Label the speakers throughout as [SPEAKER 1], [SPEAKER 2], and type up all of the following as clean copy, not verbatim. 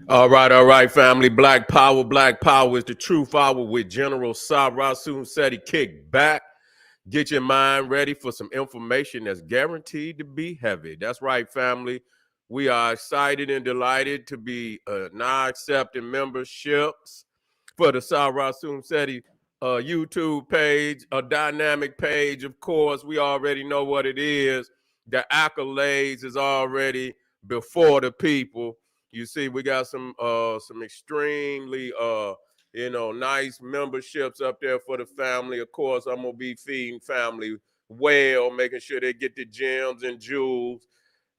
[SPEAKER 1] All right, family. Black Power. Black Power is the truth hour with General Sara Seti. Kick back. Get your mind ready for some information that's guaranteed to be heavy. That's right, family. We are excited and delighted to be now accepting memberships for the Sara Seti YouTube page, a dynamic page. Of course, we already know what it is. The accolades is already before the people. You see, we got some extremely nice memberships up there for the family. Of course, I'm gonna be feeding family well, making sure they get the gems and jewels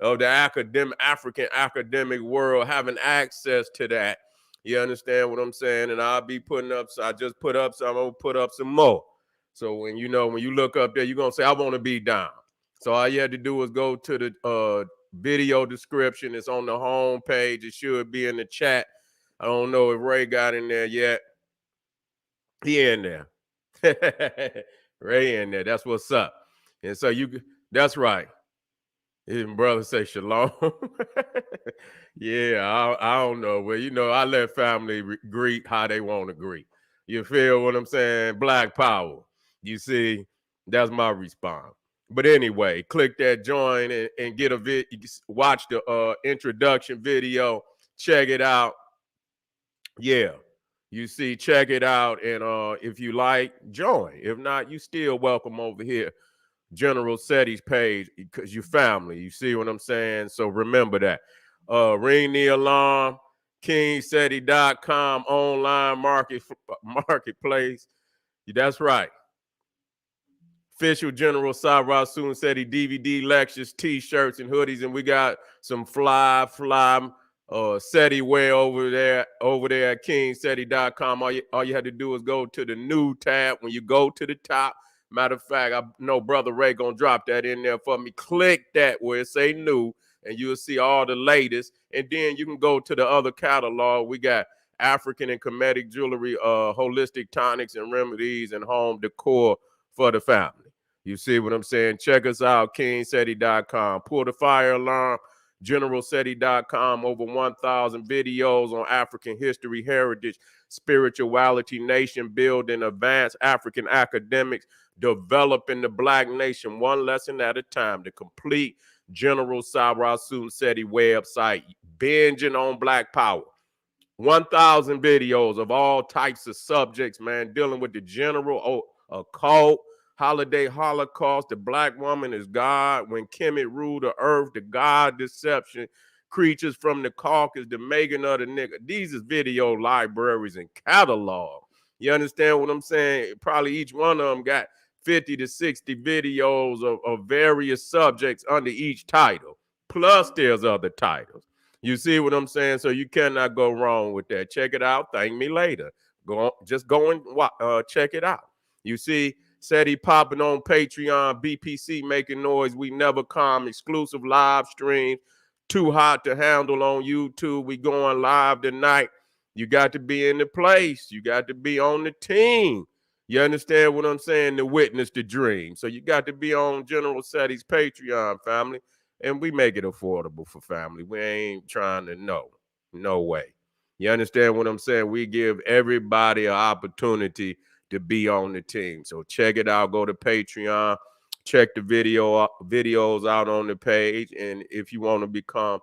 [SPEAKER 1] of the African academic world, having access to that. You understand what I'm saying? And I'll be putting up. So I just put up some. I'm gonna put up some more. So when you look up there, you're gonna say, I want to be down. So all you had to do is go to the video description. It's on the home page. It should be in the chat. I don't know if Ray got in there yet. He in there. Ray in there. That's what's up. And so that's right. His brother say shalom. Yeah, I don't know. Well, I let family greet how they want to greet. You feel what I'm saying? Black power. You see, that's my response. But anyway, click that join and get watch the introduction video. Check it out. Yeah. You see, check it out. And if you like, join. If not, you still welcome over here. General Seti's page because you family. You see what I'm saying? So remember that. Ring the alarm, kingseti.com online marketplace. That's right. Official General Sara Seti DVD lectures, t-shirts, and hoodies. And we got some fly Seti wear over there at kingseti.com. All you had to do is go to the new tab. When you go to the top, matter of fact, I know Brother Ray gonna drop that in there for me. Click that where it say new, and you'll see all the latest. And then you can go to the other catalog. We got African and Kemetic jewelry, holistic tonics and remedies, and home decor for the family. You see what I'm saying? Check us out, kingseti.com. Pull the fire alarm, generalseti.com. Over 1,000 videos on African history, heritage, spirituality, nation building, advanced African academics, developing the Black nation one lesson at a time. The complete General Sara Seti website, binging on Black Power. 1,000 videos of all types of subjects, man, dealing with the general occult, holiday holocaust, the Black woman is God, when Kemet ruled the earth, the God deception, creatures from the Caucasus, the making of the nigga. These is video libraries and catalog. You understand what I'm saying? Probably each one of them got 50 to 60 videos of various subjects under each title. Plus there's other titles. You see what I'm saying? So you cannot go wrong with that. Check it out. Thank me later. Just go and check it out. You see, Seti popping on Patreon, BPC making noise. We never come. Exclusive live streams. Too hot to handle on YouTube. We going live tonight. You got to be in the place. You got to be on the team. You understand what I'm saying? To witness the dream. So you got to be on General Seti's Patreon, family. And we make it affordable for family. We ain't trying to no way. You understand what I'm saying? We give everybody an opportunity to be on the team. So check it out. Go to Patreon. Check the videos out on the page. And if you want to become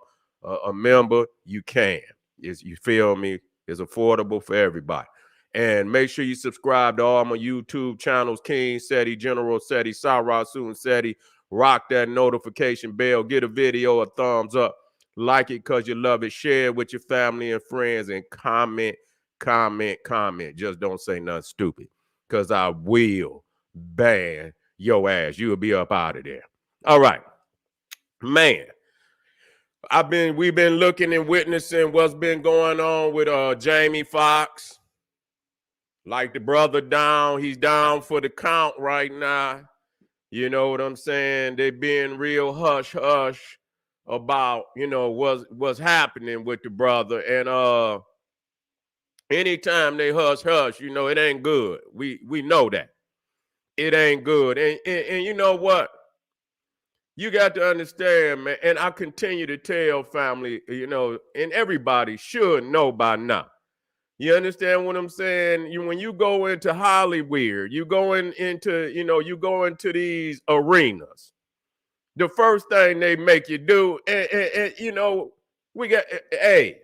[SPEAKER 1] a member, you can. You feel me? It's affordable for everybody. And make sure you subscribe to all my YouTube channels, King Seti, General Seti, Sara Seti. Rock that notification bell. Get a video a thumbs up. Like it because you love it. Share it with your family and friends. And comment. Just don't say nothing stupid because I will ban your ass. You'll be up out of there. All right. Man, we've been looking and witnessing what's been going on with Jamie Foxx. Like the brother down, he's down for the count right now. You know what I'm saying? They being real hush about, what's happening with the brother. And anytime they hush, it ain't good. We know that. It ain't good. And you know what? You got to understand, man, and I continue to tell family, and everybody should know by now. You understand what I'm saying? When you go into Hollywood, you you go into these arenas. The first thing they make you do, we got, hey,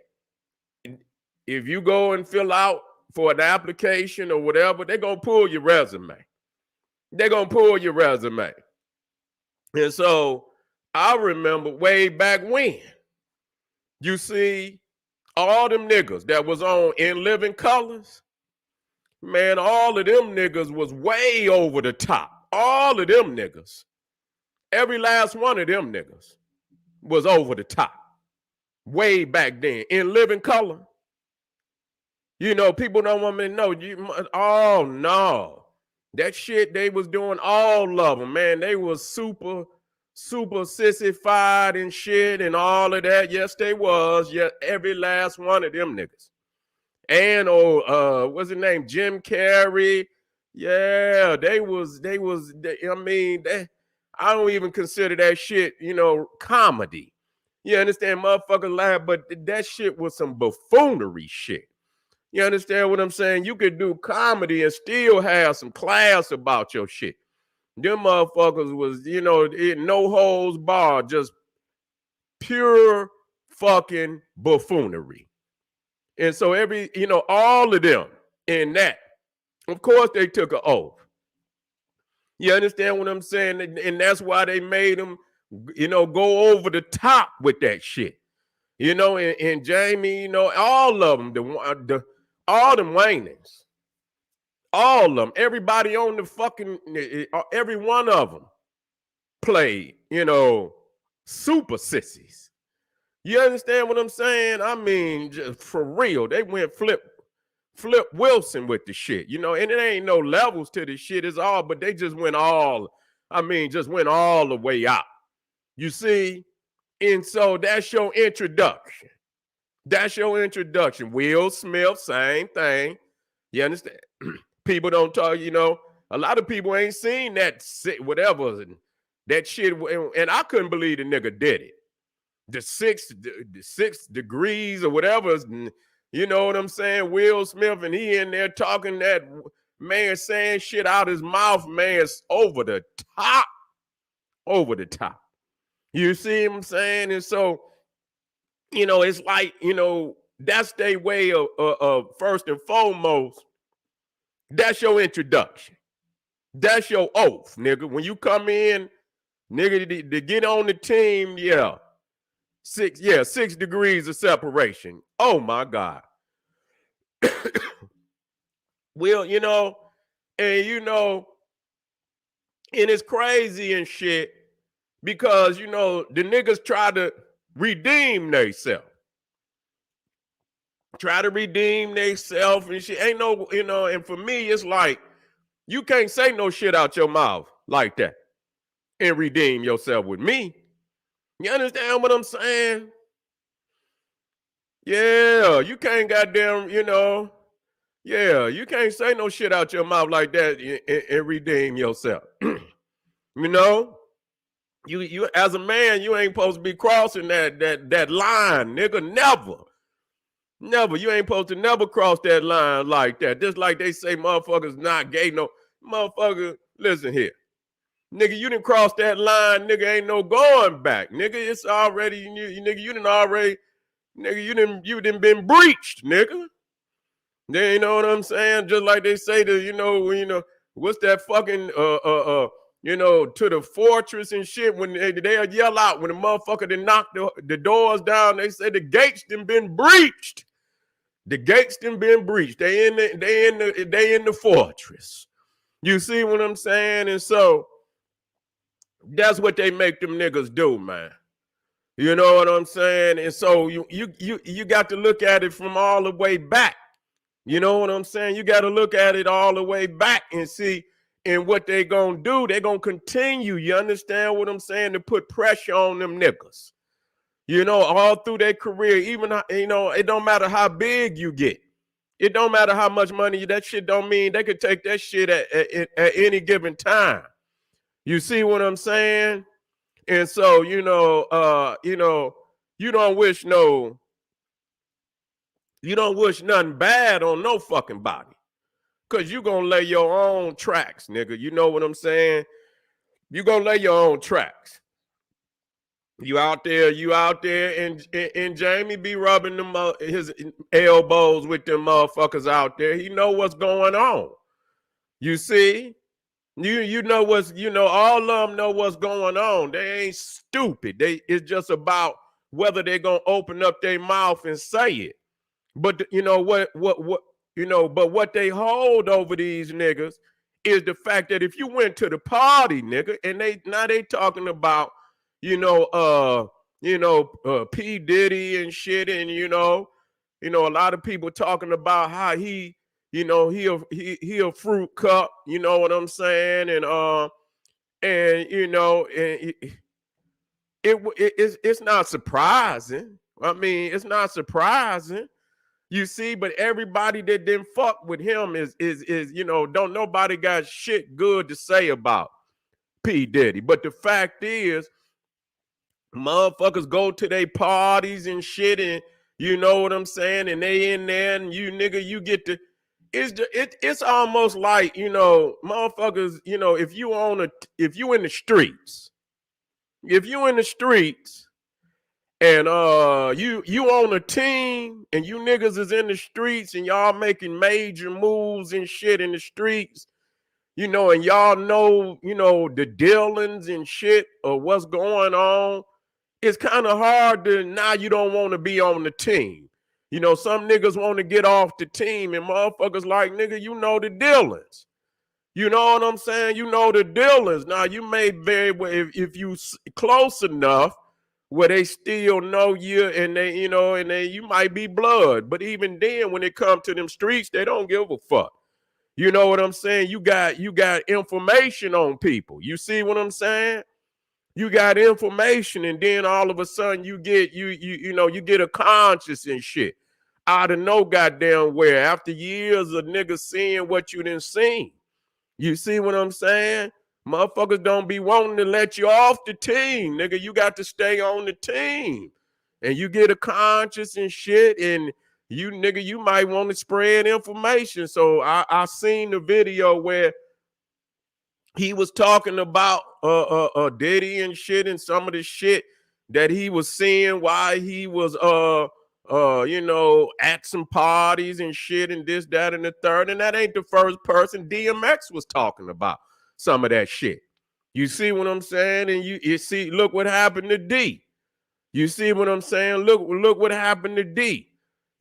[SPEAKER 1] if you go and fill out for an application or whatever, they're going to pull your resume. They're going to pull your resume. And so I remember way back when, you see, all them niggas that was on In Living Colors, man, all of them niggas was way over the top. All of them niggas, every last one of them niggas was over the top. Way back then. In Living Color, people don't want me to know. Oh, no. That shit, they was doing all of them, man. They was super sissified and shit and all of that. Yes, they was. Yeah, every last one of them niggas. And what's his name? Jim Carrey. Yeah, I don't even consider that shit, comedy. You understand? Motherfuckers laugh, but that shit was some buffoonery shit. You understand what I'm saying? You could do comedy and still have some class about your shit. Them motherfuckers was, no holds barred, just pure fucking buffoonery. And so all of them in that, of course they took an oath. You understand what I'm saying? And that's why they made them, go over the top with that shit. And Jamie, all of them, all them Waynes, all of them, everybody on the fucking, every one of them played, super sissies. You understand what I'm saying? I mean, just for real, they went Flip Wilson with the shit, and it ain't no levels to this shit. It's all, but they just went all the way out. You see? And so that's your introduction. That's your introduction. Will Smith, same thing. You understand? People don't talk, a lot of people ain't seen that whatever, that shit. And I couldn't believe the nigga did it. The six degrees or whatever, you know what I'm saying? Will Smith, and he in there talking that, man, saying shit out his mouth, man, over the top. Over the top. You see what I'm saying? And so, it's like, that's their way of first and foremost, that's your introduction. That's your oath, nigga. When you come in, nigga, to get on the team, 6 degrees of separation. Oh my God. Well, and it's crazy and shit because, the niggas try to redeem themselves. Try to redeem themselves and shit. Ain't no, and for me, it's like, you can't say no shit out your mouth like that and redeem yourself with me. You understand what I'm saying? Yeah, you can't goddamn, you can't say no shit out your mouth like that and redeem yourself. You as a man, you ain't supposed to be crossing that line, nigga. Never. You ain't supposed to never cross that line like that. Just like they say motherfuckers not gay. No, motherfucker, listen here. Nigga, you didn't cross that line, nigga, ain't no going back. Nigga, it's already, nigga, you didn't been breached, nigga. You know what I'm saying? Just like they say to, what's that fucking, to the fortress and shit, when they'll yell out when the motherfucker done knock the doors down, they say the gates done been breached. The gates done been breached. They in the fortress. You see what I'm saying? And so that's what they make them niggas do, man. You know what I'm saying? And so you got to look at it from all the way back. You know what I'm saying? You got to look at it all the way back and see. And what they gonna do, they gonna continue, you understand what I'm saying, to put pressure on them niggas. All through their career, even, it don't matter how big you get. It don't matter how much money, that shit don't mean they could take that shit at any given time. You see what I'm saying? And so, you don't wish nothing bad on no fucking body. Cause you gonna lay your own tracks, nigga. You know what I'm saying? You gonna lay your own tracks. You out there, and Jamie be rubbing them his elbows with them motherfuckers out there. He know what's going on. You see? You know all of them know what's going on. They ain't stupid. It's just about whether they're gonna open up their mouth and say it. But you know but what they hold over these niggas is the fact that if you went to the party, nigga, and they talking about, P. Diddy and shit, and a lot of people talking about how he a fruit cup, you know what I'm saying, it's not surprising. I mean, it's not surprising. You see, but everybody that didn't fuck with him is don't nobody got shit good to say about P. Diddy. But the fact is, motherfuckers go to their parties and shit, and you know what I'm saying, and they in there, and you get to. It's almost like, motherfuckers, if you in the streets, and you on a team, and you niggas is in the streets, and y'all making major moves and shit in the streets, and y'all the dealings and shit of what's going on. It's kind of hard to, now you don't want to be on the team. Some niggas want to get off the team, and motherfuckers like, nigga, the dealings. You know what I'm saying? The dealings. Now, you may very well, if you close enough where they still know you, and you might be blood. But even then, when it comes to them streets, they don't give a fuck. You know what I'm saying? You got information on people. You see what I'm saying? You got information, and then all of a sudden you get you get a conscience and shit out of no goddamn where, after years of niggas seeing what you didn't see. You see what I'm saying? Motherfuckers don't be wanting to let you off the team, nigga. You got to stay on the team, and you get a conscience and shit, and you might want to spread information. So I seen the video where he was talking about Diddy and shit, and some of the shit that he was seeing while he was at some parties and shit, and this, that, and the third. And that ain't the first person. DMX was talking about some of that shit. You see what I'm saying? And you see, look what happened to D. You see what I'm saying? Look what happened to D.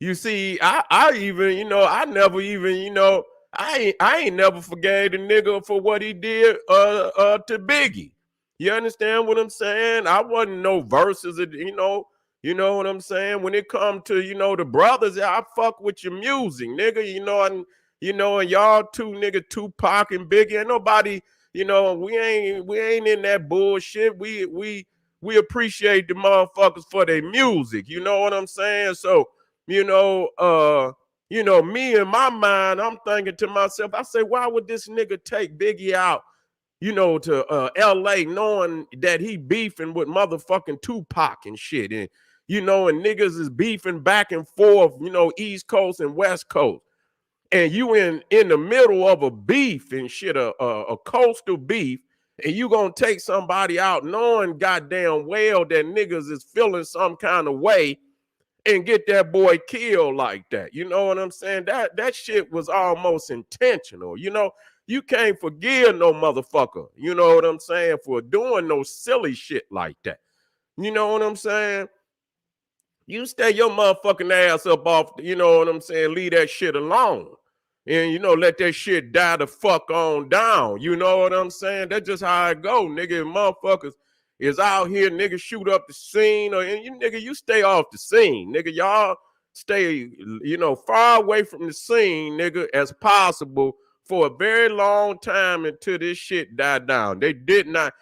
[SPEAKER 1] You see, I even, I never even, I ain't never forgave the nigga for what he did to Biggie. You understand what I'm saying? I wasn't no verses, you know what I'm saying? When it come to, the brothers, I fuck with your music, nigga, and y'all two, nigga, Tupac and Biggie, and nobody, we ain't in that bullshit. We appreciate the motherfuckers for their music. You know what I'm saying? So, me in my mind, I'm thinking to myself, I say, why would this nigga take Biggie out, to LA, knowing that he beefing with motherfucking Tupac and shit? And, and niggas is beefing back and forth, East Coast and West Coast. And you in the middle of a beef and shit, a coastal beef, and you gonna take somebody out knowing goddamn well that niggas is feeling some kind of way, and get that boy killed like that. You know what I'm saying? That shit was almost intentional. You can't forgive no motherfucker, you know what I'm saying, for doing no silly shit like that. You know what I'm saying? You stay your motherfucking ass up off, you know what I'm saying? Leave that shit alone. And, let that shit die the fuck on down. You know what I'm saying? That's just how it go, nigga. If motherfuckers is out here, nigga, shoot up the scene, and you stay off the scene, nigga. Y'all stay, far away from the scene, nigga, as possible for a very long time until this shit died down. He did not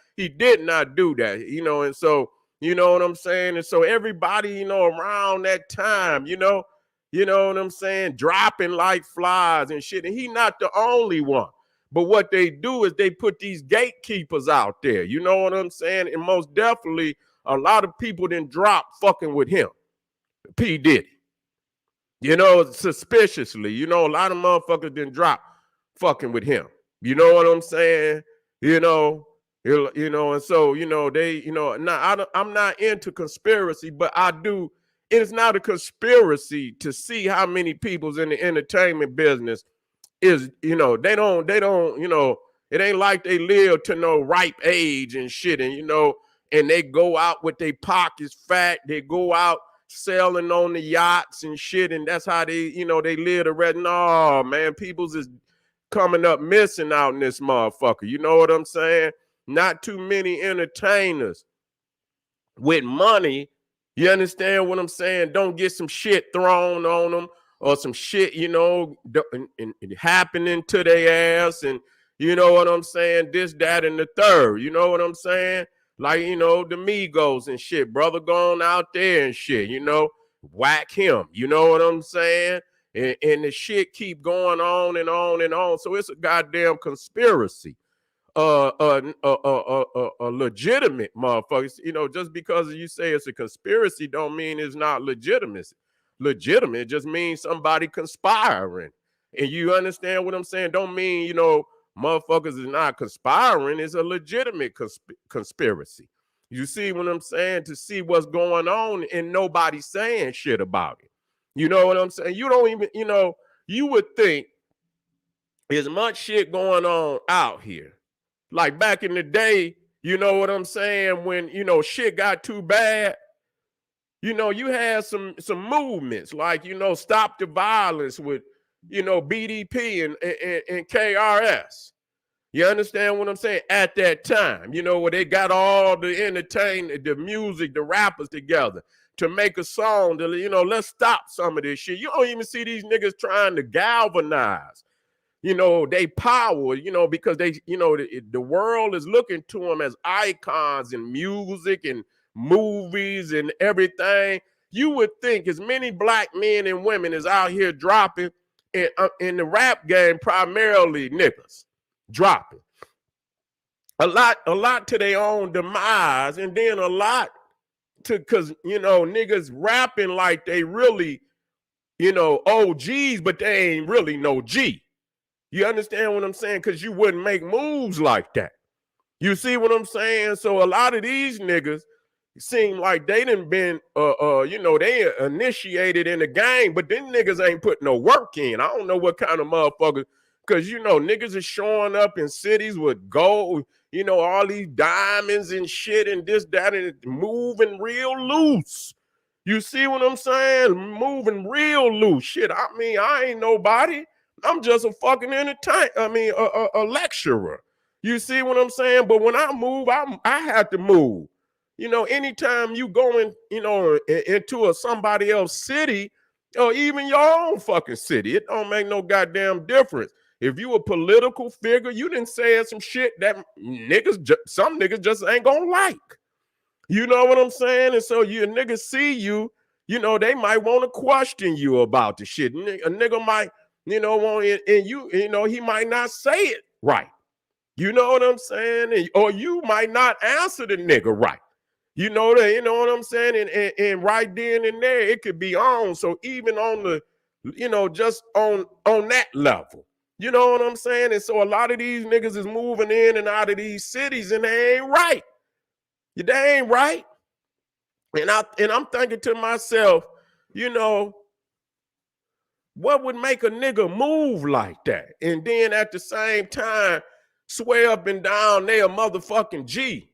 [SPEAKER 1] do that, and so, you know what I'm saying? And so everybody, around that time, you know what I'm saying, dropping like flies and shit. And he not the only one. But what they do is they put these gatekeepers out there. You know what I'm saying? And most definitely, a lot of people didn't drop fucking with him, P. Diddy. You know, suspiciously. You know, a lot of motherfuckers didn't drop fucking with him. You know what I'm saying? You know, and so, they, now I'm not into conspiracy, but I do. It's not a conspiracy to see how many people's in the entertainment business is, they don't, it ain't like they live to no ripe age and shit. And, and they go out with their pockets fat. They go out sailing on the yachts and shit. And that's how they, they live the rest. No, man, people's is coming up missing out in this motherfucker. You know what I'm saying? Not too many entertainers with money. You understand what I'm saying? Don't get some shit thrown on them or some shit, and happening to their ass. And you know what I'm saying? This, that, and the third. You know what I'm saying? Like, the Migos and shit. Brother going out there and shit, whack him. You know what I'm saying? And the shit keep going on and on and on. So it's a goddamn conspiracy. A legitimate motherfucker. Just because you say it's a conspiracy don't mean it's not legitimate. Legitimate just means somebody conspiring. And you understand what I'm saying? Don't mean, motherfuckers is not conspiring. It's a legitimate conspiracy. You see what I'm saying? To see what's going on and nobody saying shit about it. You know what I'm saying? You don't even, you would think there's much shit going on out here. Like back in the day, you know what I'm saying? When, shit got too bad, you had some movements like, Stop the Violence with, BDP and KRS. You understand what I'm saying? At that time, where they got all the entertainment, the music, the rappers together to make a song to, let's stop some of this shit. You don't even see these niggas trying to galvanize, they power, because they, the world is looking to them as icons in music and movies and everything. You would think as many black men and women is out here dropping in the rap game, primarily niggas dropping a lot to their own demise, and then a lot to, because niggas rapping like they really OGs, but they ain't really no G. You understand what I'm saying? Because you wouldn't make moves like that. You see what I'm saying? So a lot of these niggas seem like they done been they initiated in the game, but then niggas ain't putting no work in. I don't know what kind of motherfuckers, because niggas are showing up in cities with gold, all these diamonds and shit and this, that, and moving real loose. You see what I'm saying? Moving real loose. Shit, I mean, I ain't nobody. I'm just a fucking a lecturer. You see what I'm saying? But when I move, I have to move. Anytime you going, into somebody else's city, or even your own fucking city, it don't make no goddamn difference. If you a political figure, you done said some shit that some niggas just ain't gonna like. You know what I'm saying? And so you niggas see you, they might want to question you about the shit. A nigga might, want it, and he might not say it right. You know what I'm saying? Or you might not answer the nigga right. You know what I'm saying? And right then and there, it could be on. So even on the, just on that level. You know what I'm saying? And so a lot of these niggas is moving in and out of these cities, and they ain't right. They ain't right. And I'm thinking to myself, what would make a nigga move like that? And then at the same time, swear up and down they a motherfucking G.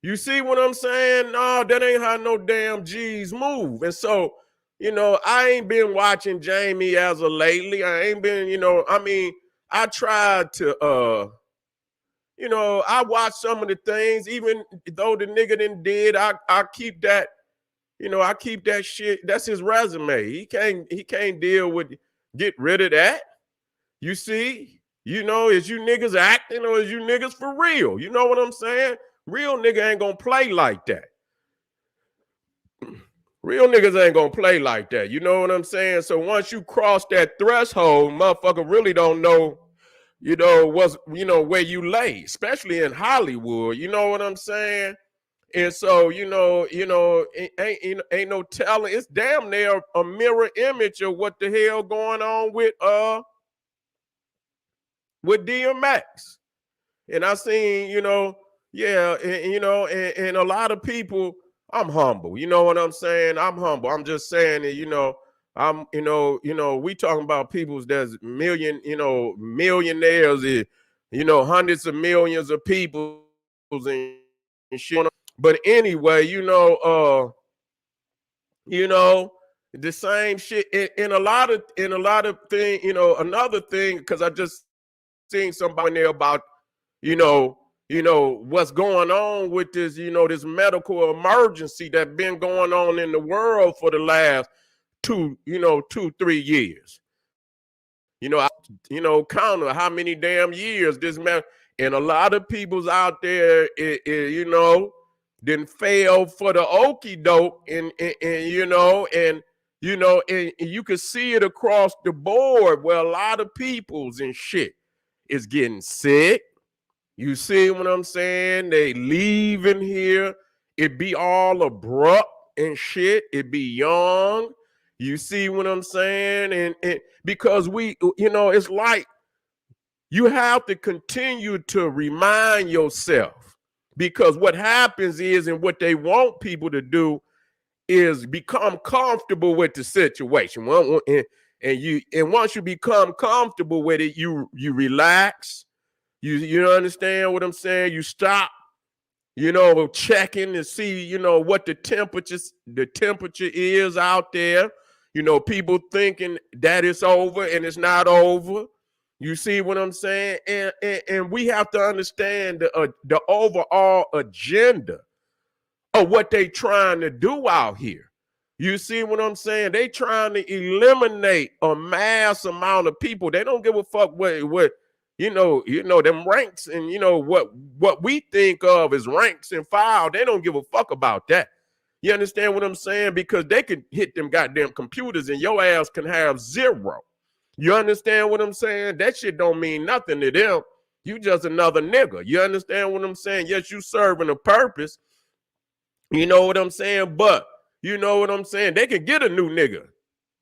[SPEAKER 1] You see what I'm saying? No, that ain't how no damn G's move. And so, I ain't been watching Jamie as of lately. I ain't been, I tried to, I watched some of the things, even though the nigga done did, I keep that, I keep that shit. That's his resume. He can't deal with, get rid of that. You see, is you niggas acting or is you niggas for real? You know what I'm saying? Real nigga ain't gonna play like that. Real niggas ain't gonna play like that. You know what I'm saying? So once you cross that threshold, motherfucker really don't know where you lay, especially in Hollywood. You know what I'm saying? And so, ain't no telling. It's damn near a mirror image of what the hell going on with DMX. And I seen, yeah, and a lot of people, I'm humble. You know what I'm saying? I'm humble. I'm just saying that, we talking about people that's millionaires, hundreds of millions of people and shit. But anyway, the same shit in a lot of things, another thing, because I just seen somebody there about, what's going on with this, this medical emergency that's been going on in the world for the last 2-3 years. Counter how many damn years this man, and a lot of people's out there, didn't fail for the okie doke, and you can see it across the board where a lot of people's and shit is getting sick. You see what I'm saying? They leaving here. It be all abrupt and shit. It be young. You see what I'm saying? And because it's like you have to continue to remind yourself, because what happens is, and what they want people to do is become comfortable with the situation. And once you become comfortable with it, you relax. You understand what I'm saying? You stop, checking to see, what the temperature is out there. People thinking that it's over and it's not over. You see what I'm saying? And we have to understand the overall agenda of what they trying to do out here. You see what I'm saying? They trying to eliminate a mass amount of people. They don't give a fuck what them ranks, and what we think of as ranks and file. They don't give a fuck about that. You understand what I'm saying? Because they can hit them goddamn computers and your ass can have 0. You understand what I'm saying? That shit don't mean nothing to them. You just another nigga. You understand what I'm saying? Yes, you serving a purpose. You know what I'm saying? But you know what I'm saying? They can get a new nigga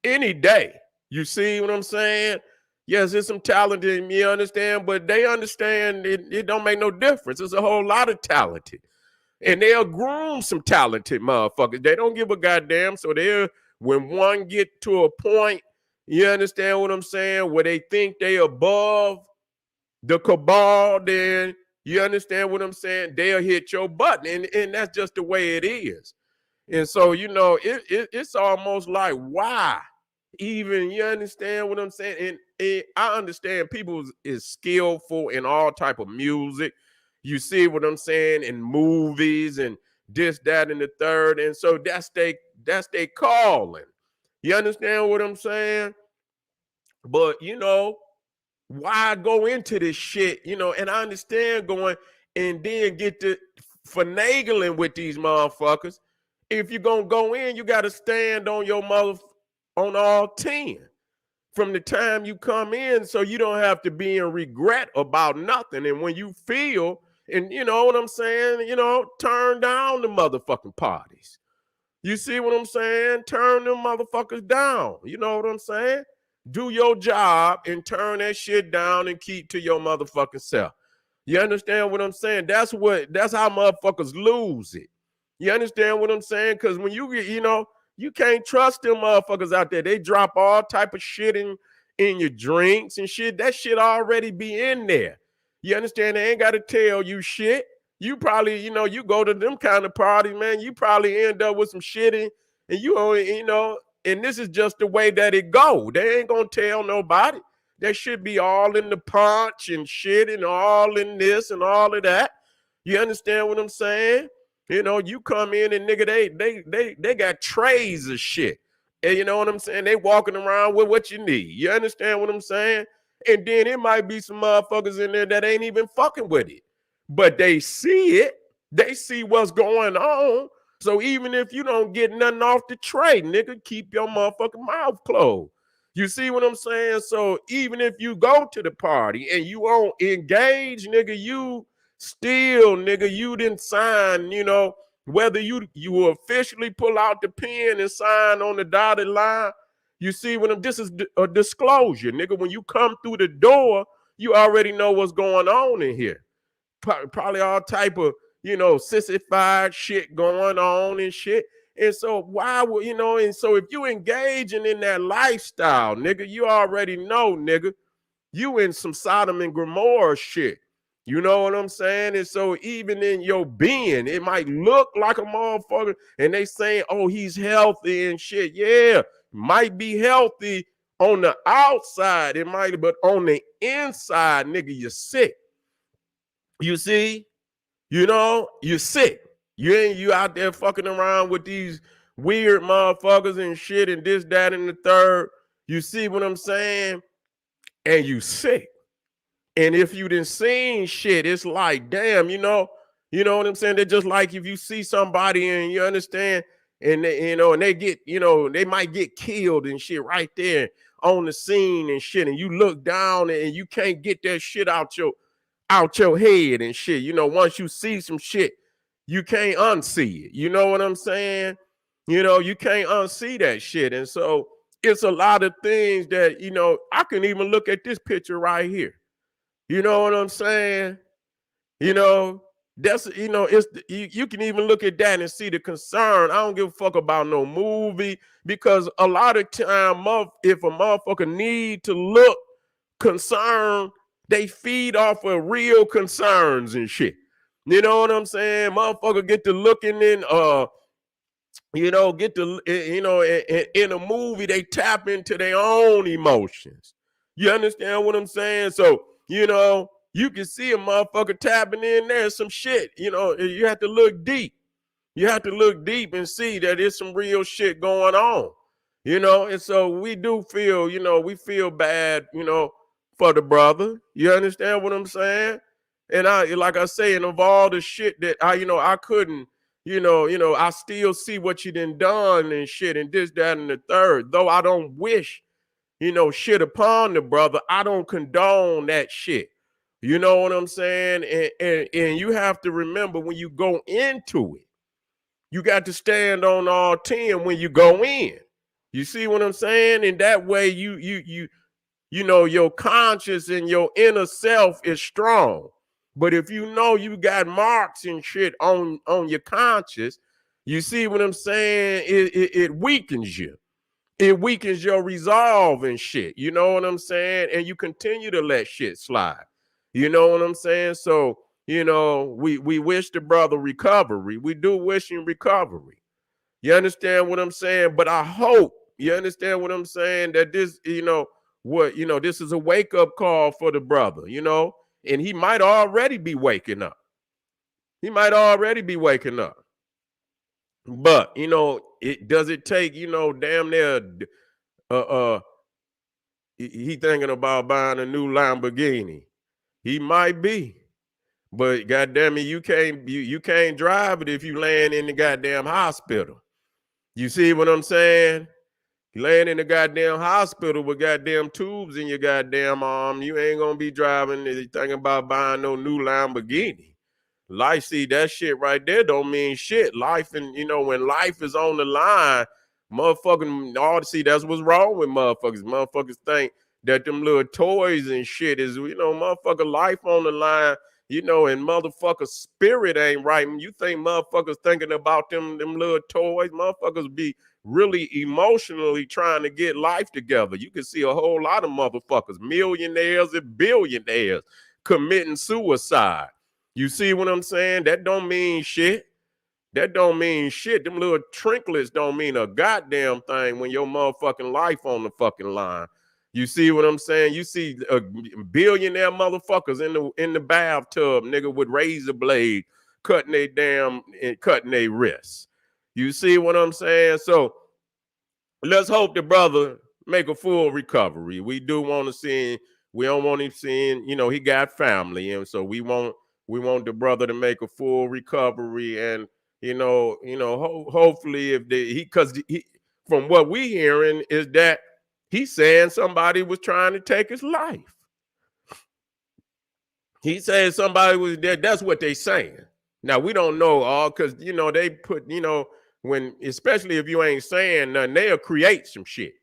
[SPEAKER 1] any day. You see what I'm saying? Yes, there's some talent in me, understand? But they understand it don't make no difference. There's a whole lot of talented. And they'll groom some talented motherfuckers. They don't give a goddamn. So when one get to a point, you understand what I'm saying, where they think they above the cabal, then you understand what I'm saying, they'll hit your button. And that's just the way it is. And so, it's almost like, why even, you understand what I'm saying? And I understand people is skillful in all type of music. You see what I'm saying? In movies and this, that, and the third. And so that's they calling. You understand what I'm saying? But, why go into this shit? And I understand going and then get to finagling with these motherfuckers. If you're going to go in, you got to stand on your on all 10 from the time you come in, so you don't have to be in regret about nothing. And when you feel, and you know what I'm saying, turn down the motherfucking parties. You see what I'm saying? Turn them motherfuckers down. You know what I'm saying? Do your job and turn that shit down and keep to your motherfucking self. You understand what I'm saying? That's how motherfuckers lose it. You understand what I'm saying? Because when you get, you can't trust them motherfuckers out there. They drop all type of shit in your drinks and shit. That shit already be in there. You understand? They ain't got to tell you shit. You probably, you go to them kind of parties, man, you probably end up with some shit and you only, and this is just the way that it go. They ain't gonna tell nobody. That should be all in the punch and shit and all in this and all of that. You understand what I'm saying? You come in and nigga, they got trays of shit. And you know what I'm saying? They walking around with what you need. You understand what I'm saying? And then it might be some motherfuckers in there that ain't even fucking with it. But they see it. They see what's going on. So even if you don't get nothing off the tray, nigga, keep your motherfucking mouth closed. You see what I'm saying? So even if you go to the party and you won't engage, nigga, you still, nigga, you didn't sign, whether you officially pull out the pen and sign on the dotted line. You see what I'm, this is a disclosure, nigga. When you come through the door, you already know what's going on in here. Probably all type of, sissified shit going on and shit. And so why would, and so if you engaging in that lifestyle, nigga, you already know, nigga, you in some Sodom and Gomorrah shit. You know what I'm saying? And so even in your being, it might look like a motherfucker and they saying, oh, he's healthy and shit. Yeah, might be healthy on the outside. It might, but on the inside, nigga, you're sick. You see? You're sick. You out there fucking around with these weird motherfuckers and shit and this, that, and the third. You see what I'm saying? And you sick. And if you didn't seen shit, it's like, damn, you know what I'm saying? They're just like if you see somebody and you understand, and they, and they get, they might get killed and shit right there on the scene and shit, and you look down and you can't get that shit out your head and shit. Once you see some shit, you can't unsee it. You know what I'm saying? You can't unsee that shit. And so it's a lot of things that, I can even look at this picture right here. You know what I'm saying? That's, it's you can even look at that and see the concern. I don't give a fuck about no movie, because a lot of time, if a motherfucker need to look concerned, they feed off of real concerns and shit. You know what I'm saying? Motherfucker get to looking in, get to, in a movie, they tap into their own emotions. You understand what I'm saying? So, you can see a motherfucker tapping in there some shit. You have to look deep. You have to look deep and see that there's some real shit going on. And so we do feel, we feel bad, for the brother. You understand what I'm saying? And like I say, and of all the shit that I couldn't, I still see what you done and shit and this, that, and the third. Though I don't wish, shit upon the brother, I don't condone that shit. You know what I'm saying? And you have to remember, when you go into it, you got to stand on all 10 when you go in. You see what I'm saying? And that way your conscience and your inner self is strong. But if you got marks and shit on your conscience, you see what I'm saying? It weakens you. It weakens your resolve and shit. You know what I'm saying? And you continue to let shit slide. You know what I'm saying? So, we wish the brother recovery. We do wish him recovery. You understand what I'm saying? But I hope you understand what I'm saying, that this, this is a wake-up call for the brother, and he might already be waking up. He might already be waking up. But, it does it take, damn near he thinking about buying a new Lamborghini. He might be. But goddamn it, you can't drive it if you laying in the goddamn hospital. You see what I'm saying? You laying in the goddamn hospital with goddamn tubes in your goddamn arm. You ain't gonna be driving, thinking about buying no new Lamborghini. Life, see, that shit right there don't mean shit. Life, and when life is on the line, motherfucking, see, that's what's wrong with motherfuckers. Motherfuckers think that them little toys and shit is, motherfucker life on the line, and motherfucker spirit ain't right. When you think motherfuckers thinking about them little toys, motherfuckers be really emotionally trying to get life together. You can see a whole lot of motherfuckers, millionaires and billionaires, committing suicide. You see what I'm saying? That don't mean shit. That don't mean shit. Them little trinkets don't mean a goddamn thing when your motherfucking life on the fucking line. You see what I'm saying? You see billionaire motherfuckers in the bathtub, nigga, with razor blade cutting their wrists. You see what I'm saying? So let's hope the brother make a full recovery. We do want to see. We don't want him seeing. He got family, and so we want the brother to make a full recovery. And hopefully, if because from what we hearing is that He's saying somebody was trying to take his life. He said somebody was dead. That's what they saying. Now, we don't know all because, they put, when, especially if you ain't saying nothing, they'll create some shit.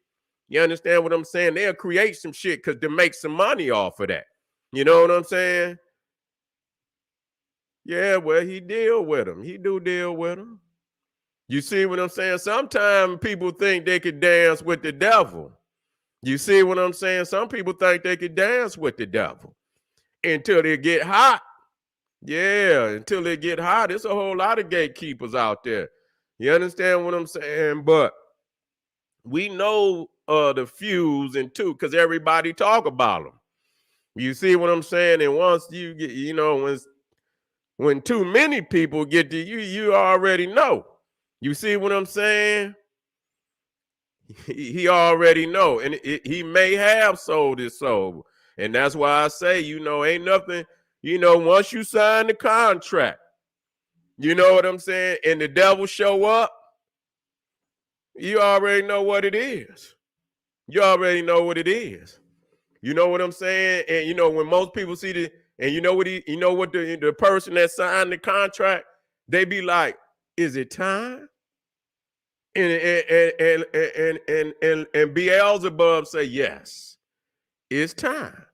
[SPEAKER 1] You understand what I'm saying? They'll create some shit because they make some money off of that. You know what I'm saying? Yeah, well, he deal with them. He do deal with them. You see what I'm saying? Sometimes people think they could dance with the devil. You see what I'm saying? Some people think they could dance with the devil until they get hot. Yeah, until they get hot. There's a whole lot of gatekeepers out there. You understand what I'm saying? But we know the fuse and two because everybody talk about them. You see what I'm saying? And once you get, when too many people get to you, you already know. You see what I'm saying? He already know, and he may have sold his soul, and that's why I say, ain't nothing. Once you sign the contract, you know what I'm saying, and the devil show up, you already know what it is. You already know what it is. You know what I'm saying? And when most people see the, and what the person that signed the contract, they be like, "Is it time?" And Beelzebub say, "Yes, it's time.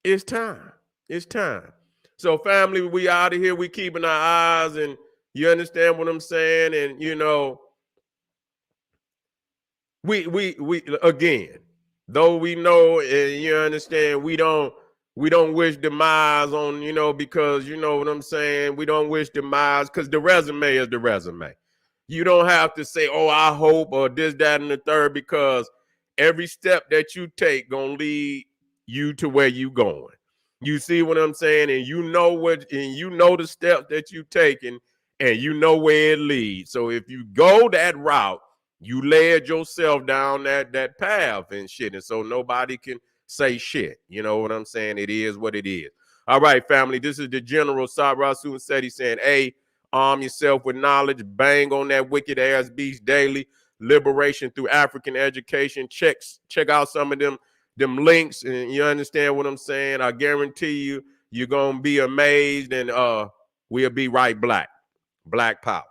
[SPEAKER 1] It's time. It's time." So, family, we out of here. We keeping our eyes, and you understand what I'm saying? And we again, though we know, and you understand, we don't wish demise on, because you know what I'm saying. We don't wish demise because the resume is the resume. You don't have to say, "Oh, I hope," or this, that, and the third, because every step that you take gonna lead you to where you going. You see what I'm saying? And the steps that you take, and you know where it leads. So if you go that route, you led yourself down that path and shit. And so nobody can say shit. You know what I'm saying? It is what it is. All right, family. This is the General Sara, Seti saying, "Hey, arm yourself with knowledge. Bang on that wicked ass beast daily. Liberation through African education. Check out some of them links, and you understand what I'm saying. I guarantee you're gonna be amazed, and we'll be right black power."